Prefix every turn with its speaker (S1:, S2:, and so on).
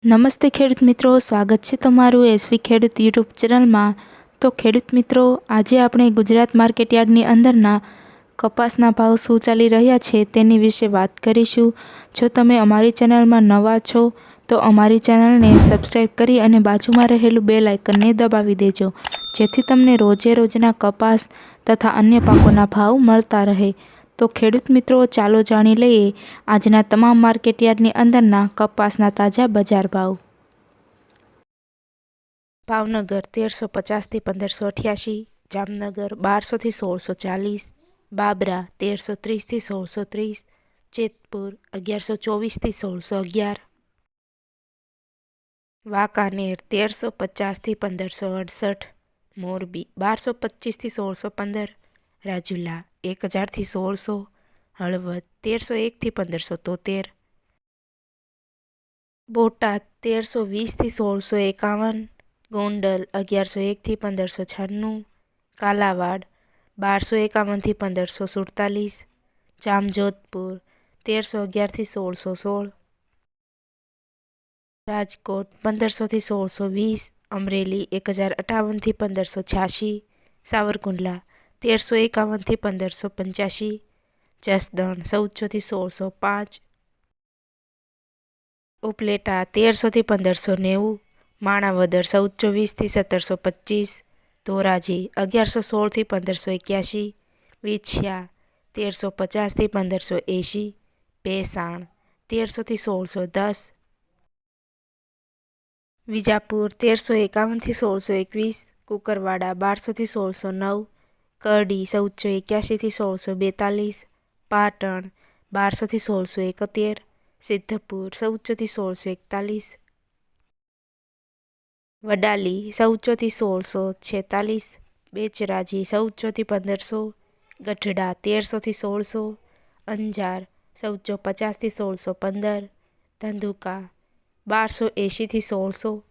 S1: નમસ્તે ખેડૂત મિત્રો, સ્વાગત છે તમારું એસવી ખેડૂત યુટ્યુબ ચેનલમાં। તો ખેડૂત મિત્રો, આજે આપણે ગુજરાત માર્કેટયાર્ડની અંદરના કપાસના ભાવ શું ચાલી રહ્યા છે તેની વિશે વાત કરીશું। જો તમે અમારી ચેનલમાં નવા છો તો અમારી ચેનલને સબસ્ક્રાઈબ કરી અને બાજુમાં રહેલું બેલ આઇકનને દબાવી દેજો, જેથી તમને રોજે રોજના કપાસ તથા અન્ય પાકોના ભાવ મળતા રહે। તો ખેડૂત મિત્રો, ચાલો જાણી લઈએ આજના તમામ માર્કેટયાર્ડની અંદરના કપાસના તાજા બજાર ભાવ। ભાવનગર 1350 થી 1588, જામનગર 1200 થી 1640, બાબરા 1330 થી 1630, જેતપુર 1124 થી 1611, વાંકાનેર 1350 થી 1568, મોરબી 1225 થી 1615, રાજુલા 1000 થી 1600, હળવદ 1301 થી 1573, બોટાદ 1320 થી 1651, ગોંડલ 1101 થી 1596, કાલાવાડ 1251 થી 1547, જામજોધપુર 1311 થી 1616, રાજકોટ 1500 થી 1620, અમરેલી 1058 થી 1586, સાવરકુંડલા 1351 થી 1585, જસદણ 1400 થી 1605, ઉપલેટા 1300 થી 1590, માણાવદર 1420 થી 1725, ધોરાજી 1116 થી 1581, વિછિયા 1350 થી 1580, ભેસાણ 1300 થી 1610, વિજાપુર 1351 થી 1621, કુકરવાડા 1200 થી 1609, કરડી 1481 થી 1642, પાટણ 1200 થી 1671, સિદ્ધપુર 1400 થી 1641, વડાલી 1400 થી 1646, બેચરાજી 1400 થી 1500, ગઢડા 1300 થી 1600, અંજાર 1450 થી 1615, ધંધુકા 1280 થી 1600,